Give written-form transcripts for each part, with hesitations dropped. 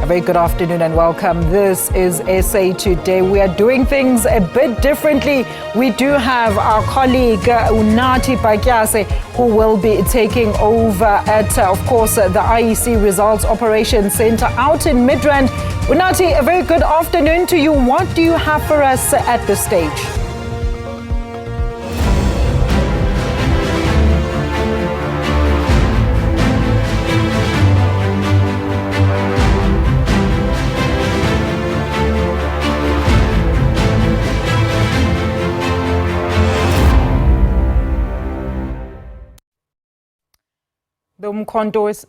A very good afternoon and welcome. This is SA Today. We are doing things a bit differently. We do have our colleague Unathi Bhatyashe, who will be taking over at, of course, the IEC Results Operations Center out in Midrand. Unathi, a very good afternoon to you. What do you have for us at this stage? The Umkhonto is...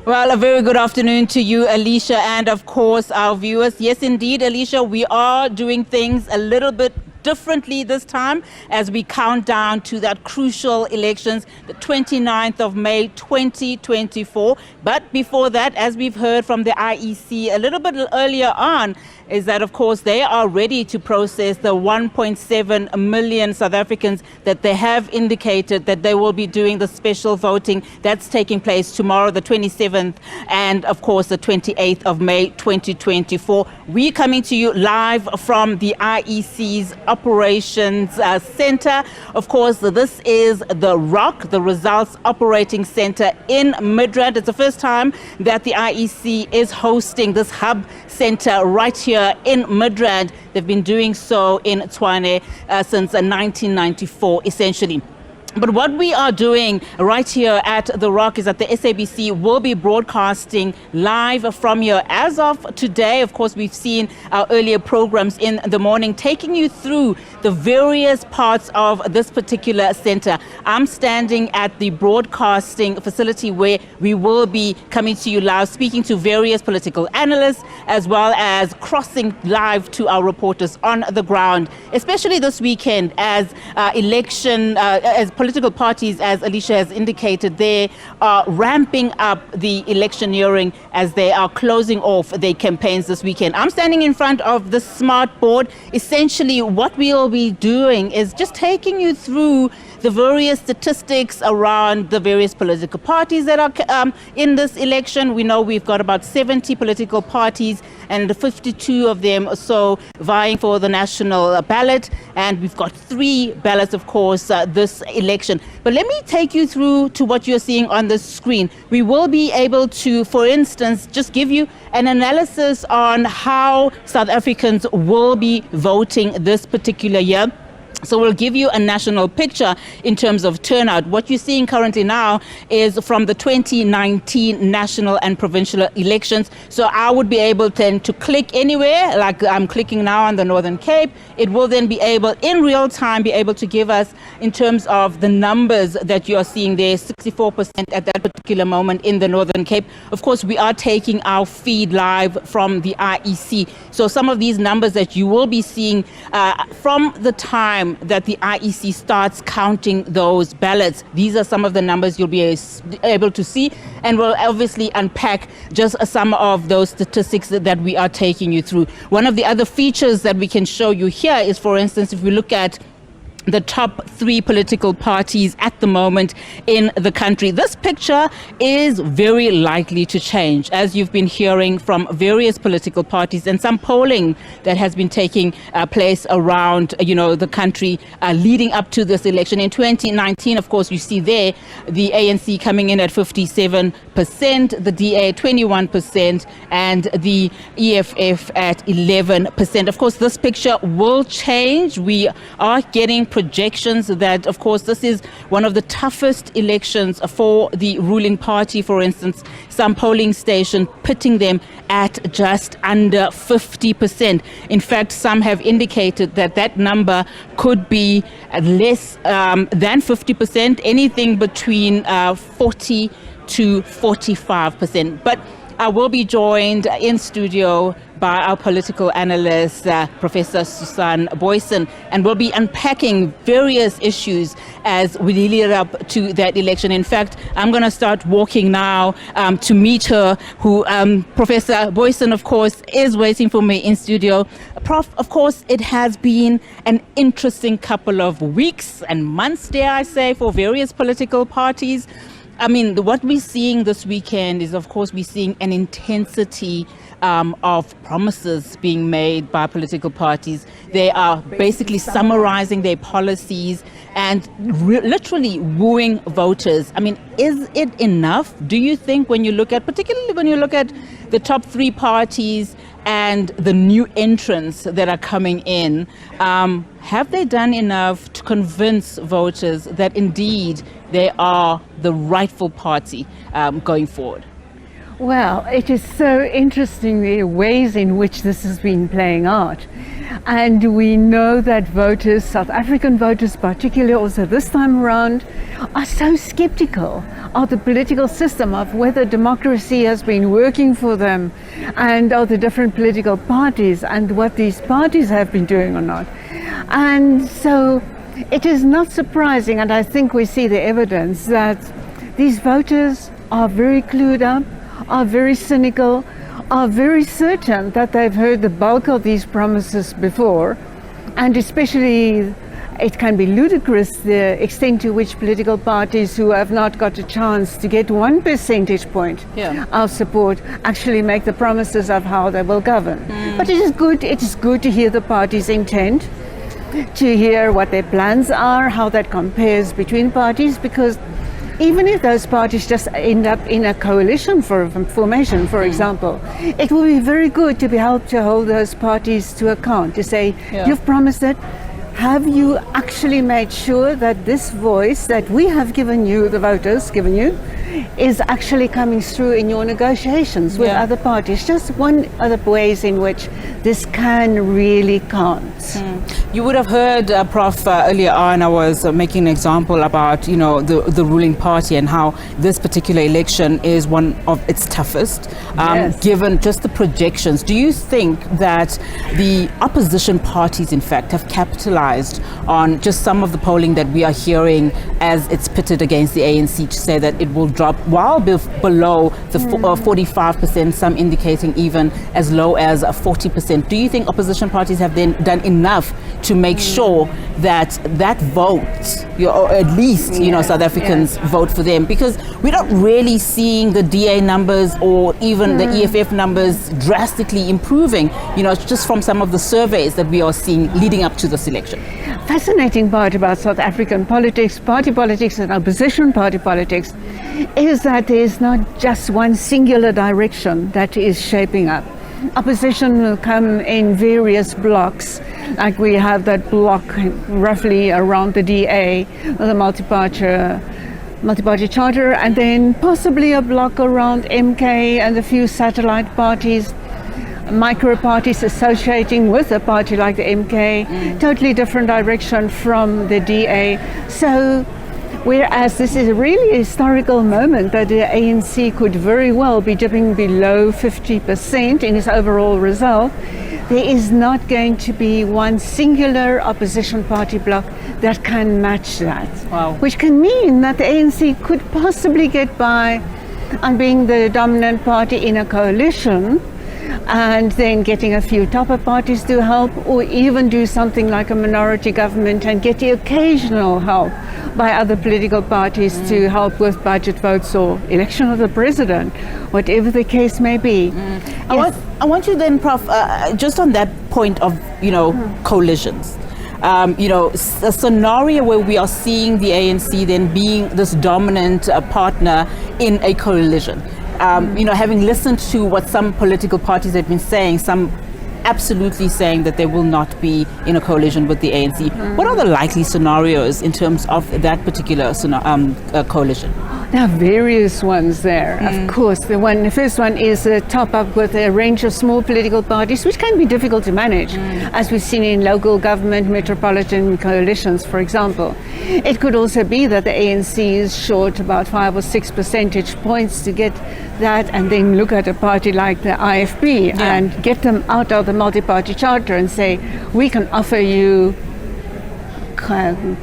Well, a very good afternoon to you, Alicia, and of course our viewers. Yes, indeed, Alicia, we are doing things a little bit differently this time as we count down to that crucial elections, the 29th of May 2024. But before that, as we've heard from the IEC a little bit earlier on, is that, of course, they are ready to process the 1.7 million South Africans that they have indicated that they will be doing the special voting that's taking place tomorrow, the 27th, and, of course, the 28th of May 2024. We're coming to you live from the IEC's Operations Center. Of course, this is the ROC, the Results Operating Center in Midrand. It's the first time that the IEC is hosting this hub center right here in Midrand. They've been doing so in Tshwane since 1994, essentially. But what we are doing right here at The Rock is that the SABC will be broadcasting live from here. As of today, of course, we've seen our earlier programs in the morning taking you through the various parts of this particular center. I'm standing at the broadcasting facility where we will be coming to you live, speaking to various political analysts, as well as crossing live to our reporters on the ground, especially this weekend as as political parties, as Alicia has indicated, they are ramping up the electioneering as they are closing off their campaigns this weekend. I'm standing in front of the smart board. Essentially, what we'll be doing is just taking you through the various statistics around the various political parties that are in this election. We know we've got about 70 political parties and 52 of them or so vying for the national ballot. And we've got 3 ballots, of course, this election. But let me take you through to what you're seeing on the screen. We will be able to, for instance, just give you an analysis on how South Africans will be voting this particular year. So we'll give you a national picture in terms of turnout. What you're seeing currently now is from the 2019 national and provincial elections. So I would be able then to click anywhere, like I'm clicking now on the Northern Cape. It will then be able, in real time, be able to give us, in terms of the numbers that you are seeing there, 64% at that particular moment in the Northern Cape. Of course, we are taking our feed live from the IEC. So some of these numbers that you will be seeing from the time that the IEC starts counting those ballots. These are some of the numbers you'll be able to see, and we'll obviously unpack just some of those statistics that we are taking you through. One of the other features that we can show you here is, for instance, if we look at the top 3 political parties at the moment in the country. This picture is very likely to change, as you've been hearing from various political parties and some polling that has been taking place around, the country leading up to this election. In 2019, of course, you see there the ANC coming in at 57%, the DA 21%, and the EFF at 11%. Of course, this picture will change. We are getting projections that, of course, this is one of the toughest elections for the ruling party. For instance, some polling station pitting them at just under 50%. In fact, some have indicated that that number could be less than 50%, anything between 40 to 45%. But I will be joined in studio by our political analyst, Professor Susan Booysen, and we'll be unpacking various issues as we lead up to that election. In fact, I'm going to start walking now to meet her, who Professor Booysen, of course, is waiting for me in studio. Prof, of course, it has been an interesting couple of weeks and months, dare I say, for various political parties. I mean, what we're seeing this weekend is, of course, we're seeing an intensity of promises being made by political parties. They are basically summarizing their policies and literally wooing voters. I mean, is it enough? Do you think particularly when you look at the top three parties and the new entrants that are coming in, have they done enough to convince voters that indeed they are the rightful party going forward? Well, it is so interesting the ways in which this has been playing out. And we know that voters, South African voters particularly also this time around, are so skeptical of the political system, of whether democracy has been working for them, and of the different political parties and what these parties have been doing or not. And so it is not surprising, and I think we see the evidence, that these voters are very clued up, are very cynical, are very certain that they've heard the bulk of these promises before, and especially it can be ludicrous the extent to which political parties who have not got a chance to get 1 percentage point of support actually make the promises of how they will govern. But it is good to hear the party's intent, to hear what their plans are, how that compares between parties, because even if those parties just end up in a coalition formation, for example, it will be very good to be helped to hold those parties to account, to say, you've promised it. Have you actually made sure that this voice that we have given you, the voters given you, is actually coming through in your negotiations with other parties? Just one of the ways in which this can really count. You would have heard, Prof, earlier on, I was making an example about, the ruling party and how this particular election is one of its toughest, given just the projections. Do you think that the opposition parties, in fact, have capitalized on just some of the polling that we are hearing as it's pitted against the ANC to say that it will drop well below the 45%, some indicating even as low as 40%? Do you think opposition parties have then done enough to make sure that vote, or at least, South Africans vote for them? Because we're not really seeing the DA numbers or even the EFF numbers drastically improving, just from some of the surveys that we are seeing leading up to this election. Fascinating part about South African politics, party politics and opposition party politics, is that there is not just one singular direction that is shaping up. Opposition will come in various blocks, like we have that block roughly around the DA, the multi-party charter, and then possibly a block around MK and a few satellite parties, micro parties associating with a party like the MK, totally different direction from the DA. So whereas this is a really historical moment that the ANC could very well be dipping below 50% in its overall result, there is not going to be one singular opposition party bloc that can match that. Wow. Which can mean that the ANC could possibly get by on being the dominant party in a coalition, and then getting a few topper parties to help, or even do something like a minority government and get the occasional help by other political parties to help with budget votes or election of the president, whatever the case may be. I want you then, Prof, just on that point of, coalitions. A scenario where we are seeing the ANC then being this dominant partner in a coalition. Having listened to what some political parties have been saying, some absolutely saying that they will not be in a coalition with the ANC. What are the likely scenarios in terms of that particular coalition? There are various ones there. Of course, the first one is a top-up with a range of small political parties, which can be difficult to manage, as we've seen in local government, metropolitan coalitions, for example. It could also be that the ANC is short about 5 or 6 percentage points to get that, and then look at a party like the IFP and get them out of the multi-party charter and say, we can offer you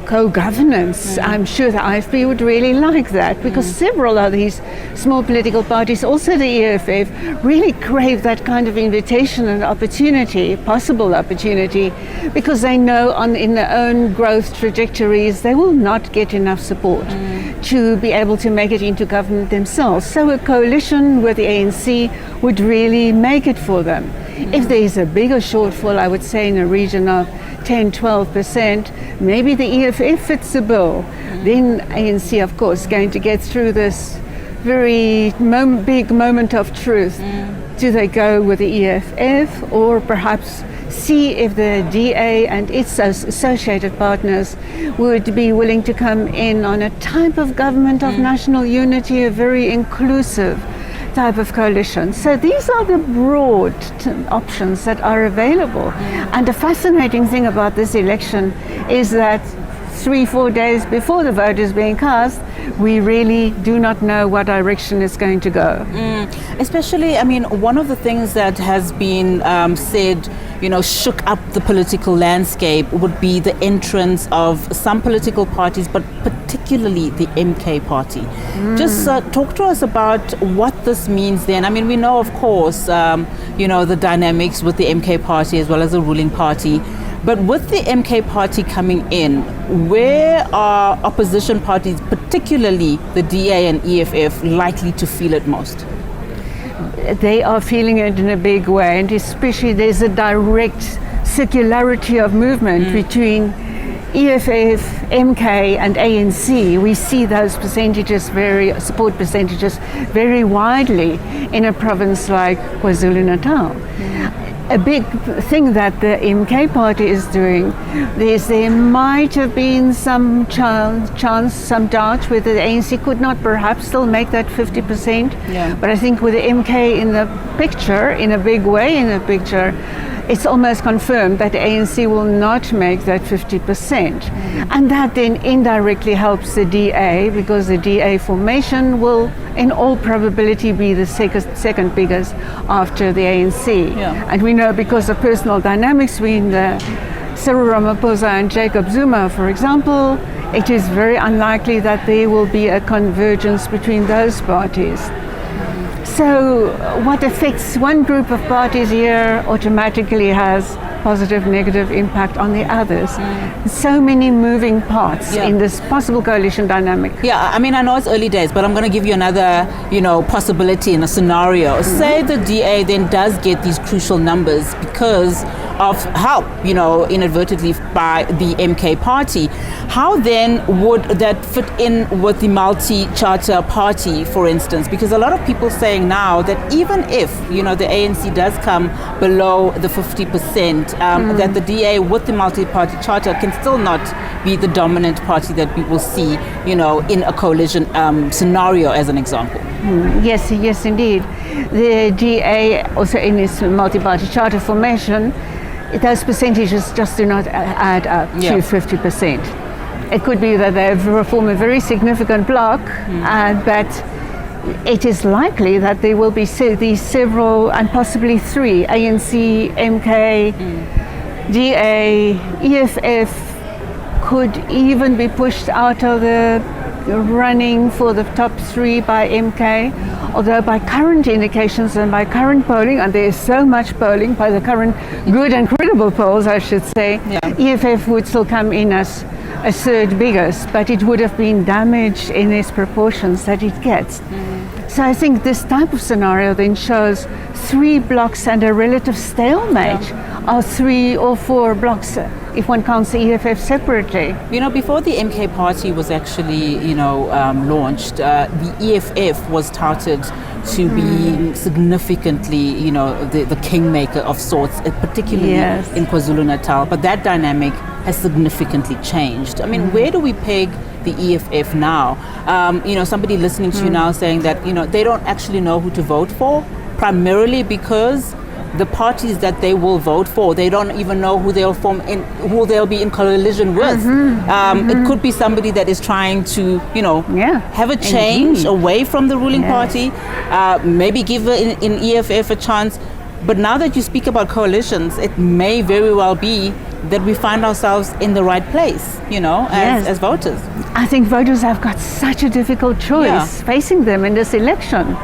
co-governance. I'm sure the IFP would really like that, because several of these small political parties, also the EFF, really crave that kind of invitation and opportunity, possible opportunity, because they know in their own growth trajectories they will not get enough support to be able to make it into government themselves. So a coalition with the ANC would really make it for them. If there is a bigger shortfall, I would say in a region of 10-12%, maybe the EFF fits the bill. Then ANC, of course, going to get through this very big moment of truth. Do they go with the EFF, or perhaps see if the DA and its associated partners would be willing to come in on a type of government of national unity, a very inclusive type of coalition. So these are the broad options that are available. And the fascinating thing about this election is that 3-4 days before the vote is being cast, we really do not know what direction it's going to go. Especially, I mean, one of the things that has been said, shook up the political landscape would be the entrance of some political parties, but particularly the MK party. Just talk to us about what this means then. I mean, we know, of course, the dynamics with the MK party as well as the ruling party. But with the MK party coming in, where are opposition parties, particularly the DA and EFF, likely to feel it most? They are feeling it in a big way, and especially there's a direct circularity of movement between EFF, MK and ANC. We see those support percentages very widely in a province like KwaZulu-Natal. A big thing that the MK party is doing is there might have been some chance, some doubt whether the ANC could not perhaps still make that 50%. But I think with the MK in the picture, in a big way in the picture, it's almost confirmed that the ANC will not make that 50%. And that then indirectly helps the DA, because the DA formation will in all probability be the second biggest after the ANC. And we know, because of personal dynamics between Cyril Ramaphosa and Jacob Zuma, for example, it is very unlikely that there will be a convergence between those parties. So what affects one group of parties here automatically has positive, negative impact on the others. So many moving parts in this possible coalition dynamic. I mean, I know it's early days, but I'm going to give you another, possibility in a scenario. Say the DA then does get these crucial numbers because of help, inadvertently by the MK party. How then would that fit in with the multi-charter party, for instance? Because a lot of people saying now that even if, the ANC does come below the 50%, that the DA with the multi-party charter can still not be the dominant party that we will see, in a coalition scenario, as an example. Yes, indeed. The DA also in its multi-party charter formation, those percentages just do not add up to 50%. It could be that they form a very significant bloc, but it is likely that there will be these several, and possibly three, ANC, MK, DA, EFF, could even be pushed out of the running for the top three by MK, although by current indications and by current polling, and there is so much polling, by the current good and credible polls, I should say, EFF would still come in as a third biggest, but it would have been damaged in its proportions that it gets. So I think this type of scenario then shows three blocks and a relative stalemate of 3 or 4 blocks, if one counts the EFF separately. Before the MK party was actually, launched, the EFF was touted to be significantly, the kingmaker of sorts, particularly in KwaZulu-Natal. But that dynamic has significantly changed. I mean, where do we peg the EFF now? Somebody listening to you now saying that, they don't actually know who to vote for, primarily because the parties that they will vote for, they don't even know who they'll be in coalition with. It could be somebody that is trying to, have a change away from the ruling party, maybe give in EFF a chance. But now that you speak about coalitions, it may very well be that we find ourselves in the right place, as voters. I think voters have got such a difficult choice facing them in this election,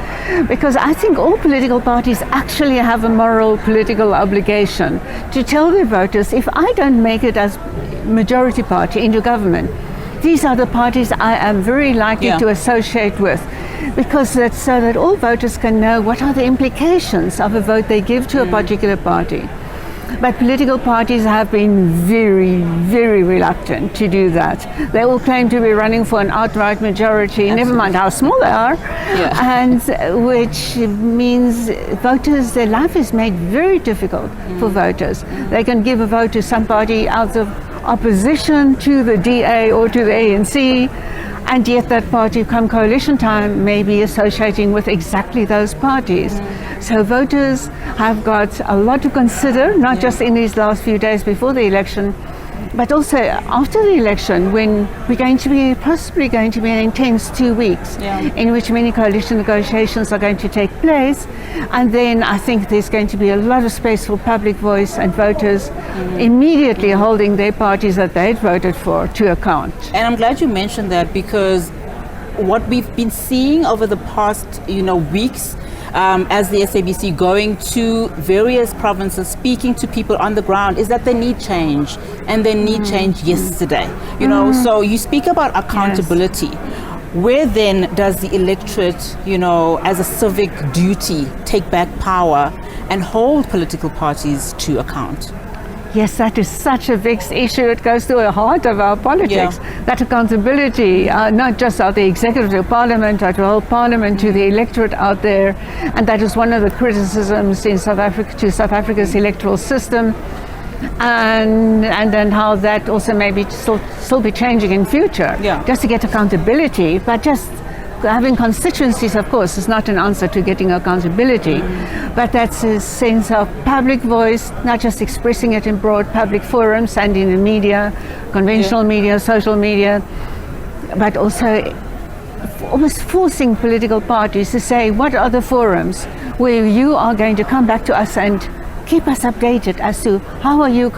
because I think all political parties actually have a moral political obligation to tell their voters, if I don't make it as majority party into government, these are the parties I am very likely to associate with, because that's so that all voters can know what are the implications of a vote they give to a particular party. But political parties have been very, very reluctant to do that. They all claim to be running for an outright majority, never mind how small they are, and which means voters, their life is made very difficult for voters. They can give a vote to some party out of opposition to the DA or to the ANC, and yet that party, come coalition time, may be associating with exactly those parties. So voters have got a lot to consider, not just in these last few days before the election, but also after the election, when we're possibly going to be an intense 2 weeks in which many coalition negotiations are going to take place. And then I think there's going to be a lot of space for public voice and voters immediately holding their parties that they'd voted for to account. And I'm glad you mentioned that, because what we've been seeing over the past, weeks, as the SABC going to various provinces, speaking to people on the ground, is that they need change, and they need change yesterday. So you speak about accountability. Where then does the electorate, as a civic duty, take back power and hold political parties to account? Yes, that is such a vexed issue. It goes to the heart of our politics. That accountability, not just of the executive to parliament, but the whole parliament to the electorate out there. And that is one of the criticisms in South Africa to South Africa's electoral system. And then how that also may be still be changing in future. Just to get accountability, but just having constituencies, of course, is not an answer to getting accountability, but that's a sense of public voice, not just expressing it in broad public forums and in the media, conventional media, social media, but also almost forcing political parties to say, what are the forums where you are going to come back to us and keep us updated as to how are you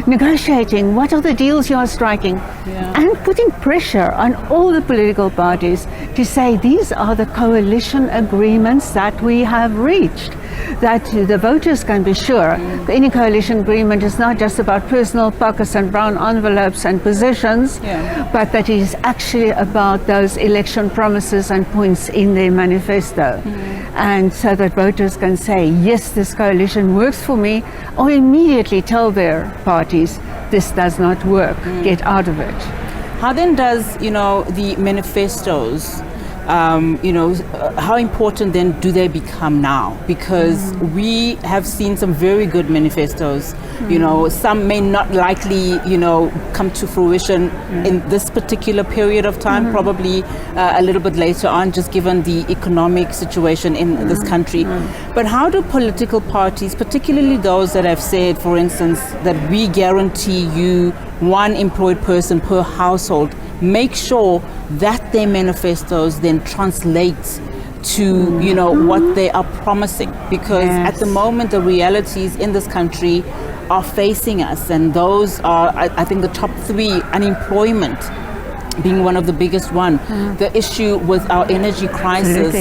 negotiating, what are the deals you are striking, and putting pressure on all the political parties to say these are the coalition agreements that we have reached, that the voters can be sure any coalition agreement is not just about personal pockets and brown envelopes and positions, but that it is actually about those election promises and points in their manifesto. And so that voters can say, yes, this coalition works for me, or immediately tell their parties, this does not work, get out of it. How then does, the manifestos, how important then do they become now? Because we have seen some very good manifestos, some may not likely, come to fruition in this particular period of time, probably a little bit later on, just given the economic situation in this country. But how do political parties, particularly those that have said, for instance, that we guarantee you one employed person per household, make sure that their manifestos then translate to what they are promising? Because at the moment the realities in this country are facing us, and those are, I think, the top three: unemployment being one of the biggest one, the issue with our energy crisis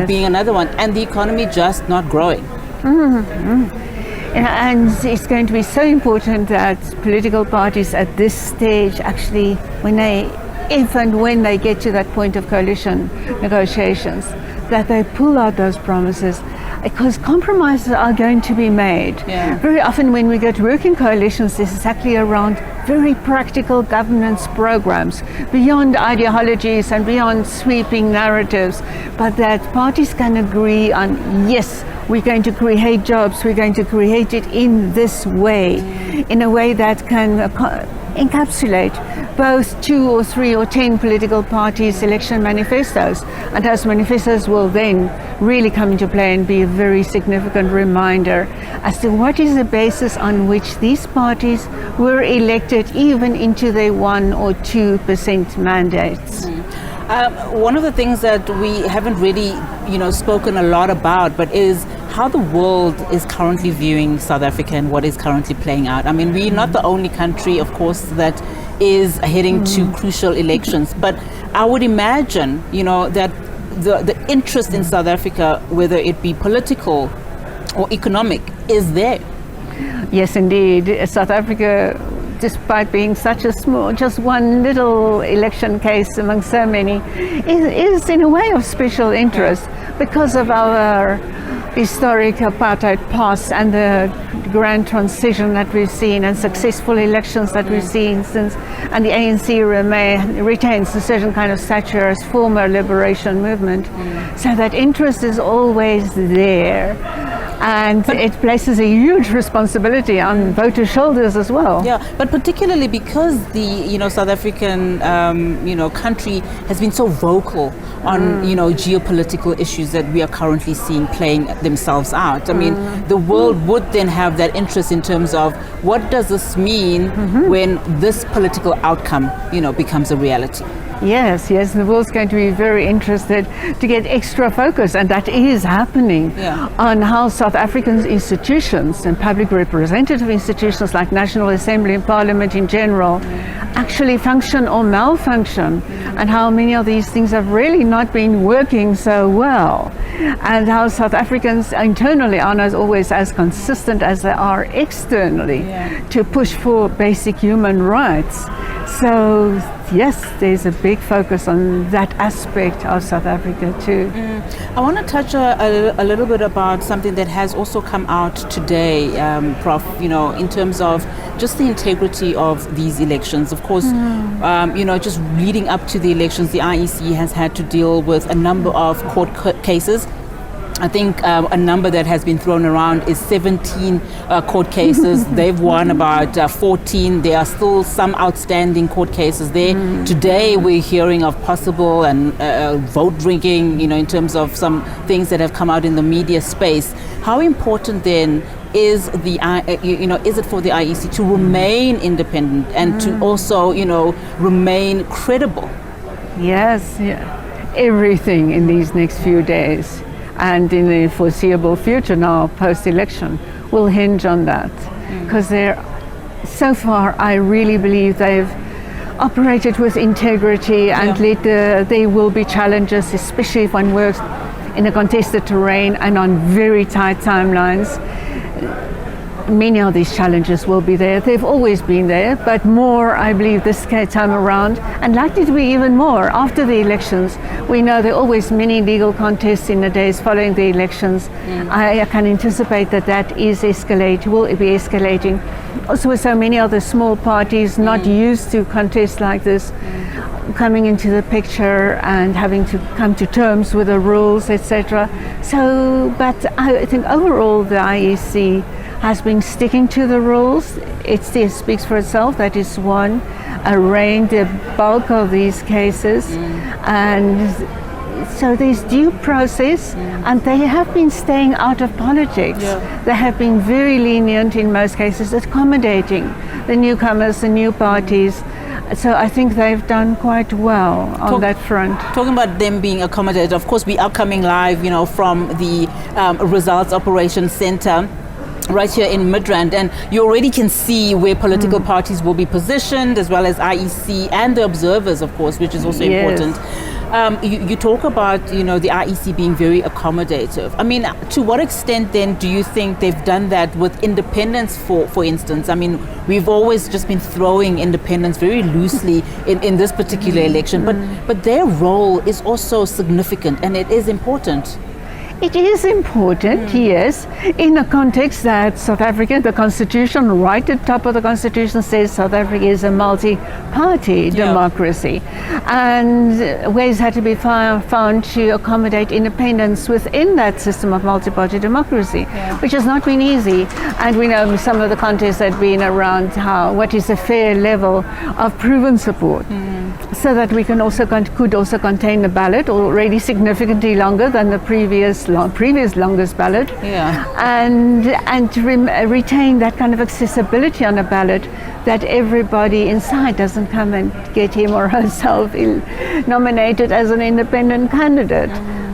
being another one, and the economy just not growing. And it's going to be so important that political parties at this stage actually, when they get to that point of coalition negotiations, that they pull out those promises, because compromises are going to be made. Very often when we get to work in coalitions, this is actually around very practical governance programs, beyond ideologies and beyond sweeping narratives, but that parties can agree on, yes, we're going to create jobs, we're going to create it in this way, in a way that can encapsulate both 2 or 3 or 10 political parties' election manifestos. And those manifestos will then really come into play and be a very significant reminder as to what is the basis on which these parties were elected even into their 1 or 2% mandates. One of the things that we haven't really, spoken a lot about, but is how the world is currently viewing South Africa and what is currently playing out. I mean, we're not the only country, of course, that is heading to crucial elections, but I would imagine, that the interest in South Africa, whether it be political or economic, is there. Yes, indeed. South Africa, despite being such a small, just one little election case among so many, is in a way of special interest because of our historic apartheid past and the grand transition that we've seen and successful elections that we've seen since, and the ANC retains a certain kind of stature as former liberation movement. So that interest is always there. And it places a huge responsibility on voters' shoulders as well. Yeah, but particularly because the South African country has been so vocal on geopolitical issues that we are currently seeing playing themselves out. I mean, the world would then have that interest in terms of what does this mean when this political outcome becomes a reality. Yes, the world's going to be very interested to get extra focus, and that is happening, on how South African institutions and public representative institutions like National Assembly and Parliament in general actually function or malfunction, and how many of these things have really not been working so well, and how South Africans internally are not always as consistent as they are externally to push for basic human rights. So yes, there's a big focus on that aspect of South Africa too. I want to touch a little bit about something that has also come out today, Prof, in terms of just the integrity of these elections. Of course, just leading up to the elections, the IEC has had to deal with a number of court cases. I think a number that has been thrown around is 17 court cases. They've won about 14. There are still some outstanding court cases there. Today we're hearing of possible and vote rigging, in terms of some things that have come out in the media space. How important then is is it for the IEC to remain independent and to also, remain credible? Yes, everything in these next few days and in the foreseeable future now, post-election, will hinge on that. Because so far, I really believe they've operated with integrity, and there will be challenges, especially if one works in a contested terrain and on very tight timelines. Many of these challenges will be there. They've always been there, but more, I believe, this time around, and likely to be even more after the elections. We know there are always many legal contests in the days following the elections. I can anticipate that will be escalating. Also, with so many other small parties not used to contests like this coming into the picture and having to come to terms with the rules, etc. So, but I think overall the IEC has been sticking to the rules. It still speaks for itself. That is one, arraigned the bulk of these cases, and so there's due process, and they have been staying out of politics. They have been very lenient in most cases, accommodating the newcomers, the new parties. So I think they've done quite well on that front. Talking about them being accommodated, of course we are coming live, from the Results Operations Center right here in Midrand, and you already can see where political parties will be positioned, as well as IEC and the observers, of course, which is also important. You talk about, the IEC being very accommodative. I mean, to what extent then do you think they've done that with independence, for instance? I mean, we've always just been throwing independence very loosely in this particular election, but their role is also significant and it is important. It is important, yes, in a context that South Africa, the Constitution, right at the top of the Constitution says South Africa is a multi-party democracy. And ways had to be found to accommodate independence within that system of multi-party democracy, which has not been easy. And we know some of the contests that have been around what is a fair level of proven support. So that we can also could also contain a ballot already significantly longer than the previous longest ballot, and retain that kind of accessibility on a ballot, that everybody inside doesn't come and get him or herself nominated as an independent candidate.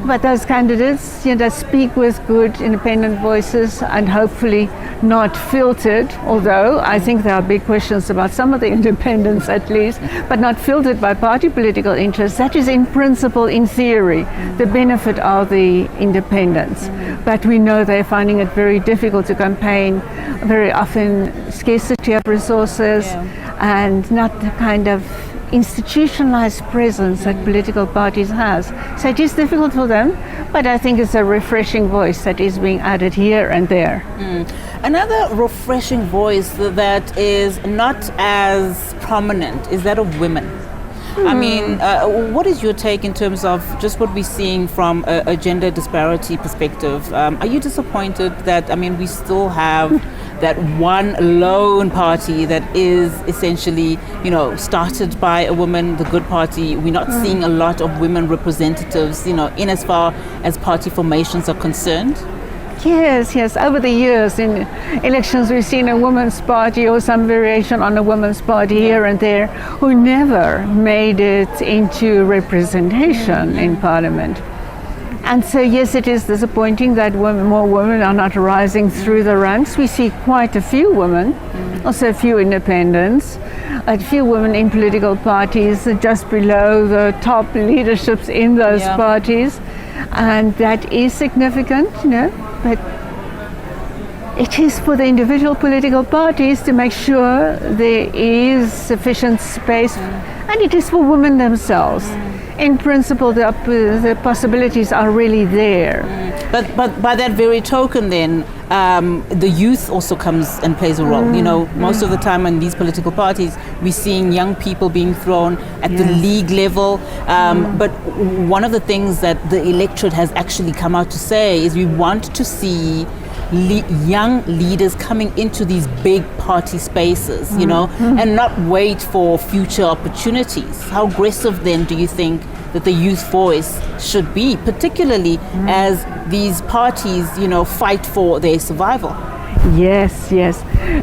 But those candidates, speak with good independent voices and hopefully not filtered, although I think there are big questions about some of the independents at least, but not filtered by party political interests. That is in principle, in theory, the benefit of the independents. But we know they're finding it very difficult to campaign, very often scarcity of resources and not the kind of institutionalized presence that political parties has. So it is difficult for them, but I think it's a refreshing voice that is being added here and there. Another refreshing voice that is not as prominent is that of women. I mean, what is your take in terms of just what we're seeing from a gender disparity perspective? Are you disappointed that, we still have that one lone party that is essentially, started by a woman, the Good Party? We're not seeing a lot of women representatives, in as far as party formations are concerned? Yes. Over the years in elections, we've seen a women's party or some variation on a women's party here and there who never made it into representation in Parliament. And so, yes, it is disappointing that more women are not rising through the ranks. We see quite a few women, also a few independents, a few women in political parties just below the top leaderships in those parties. And that is significant, but it is for the individual political parties to make sure there is sufficient space, and it is for women themselves. In principle, the possibilities are really there. But by that very token then, the youth also comes and plays a role. Most of the time in these political parties, we're seeing young people being thrown at the league level. But one of the things that the electorate has actually come out to say is we want to see young leaders coming into these big party spaces, and not wait for future opportunities. How aggressive then do you think that the youth voice should be, particularly as these parties, fight for their survival? Yes.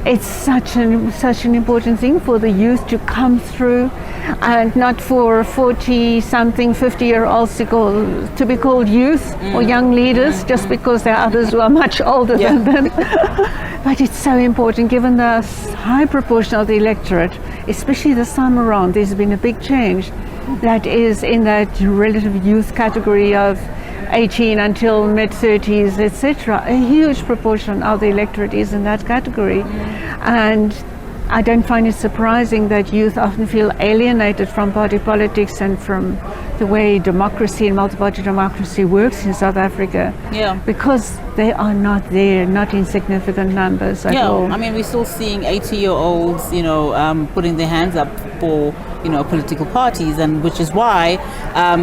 It's such an important thing for the youth to come through, and not for 40-something, 50-year-olds to be called youth or young leaders just because there are others who are much older than them. But it's so important, given the high proportion of the electorate, especially this time around. There's been a big change that is in that relative youth category of 18 until mid-30s, etc. A huge proportion of the electorate is in that category. And I don't find it surprising that youth often feel alienated from party politics and from the way democracy and multi-party democracy works in South Africa. Because they are not there, not in significant numbers at all. We're still seeing 80-year-olds, putting their hands up for political parties, and which is why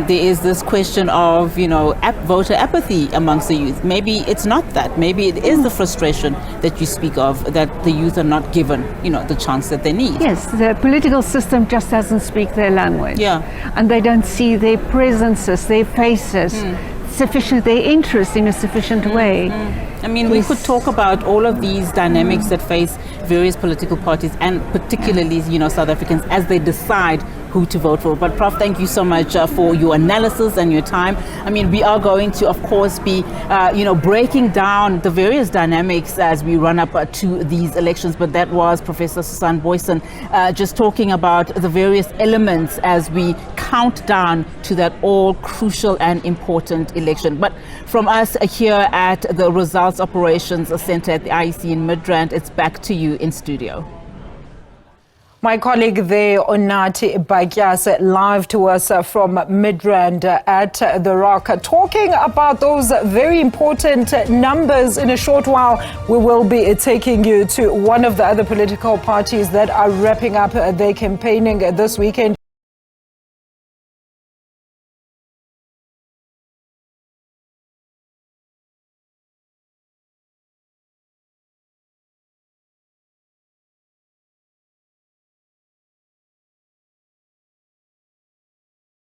there is this question of voter apathy amongst the youth. Maybe it's not that. Maybe it is the frustration that you speak of, that the youth are not given the chance that they need. Yes, the political system just doesn't speak their language, and they don't see their presences, their faces, their interest in a sufficient way. We could talk about all of these dynamics that face various political parties, and particularly, South Africans as they decide who to vote for. But Prof, thank you so much for your analysis and your time. We are going to, of course, be, breaking down the various dynamics as we run up to these elections. But that was Professor Susan Booysen just talking about the various elements as we count down to that all crucial and important election. But from us here at the Results Operations Center at the IEC in Midrand, it's back to you in studio. My colleague there, Unathi Bhatyashe, live to us from Midrand at The Rock, talking about those very important numbers. In a short while, we will be taking you to one of the other political parties that are wrapping up their campaigning this weekend.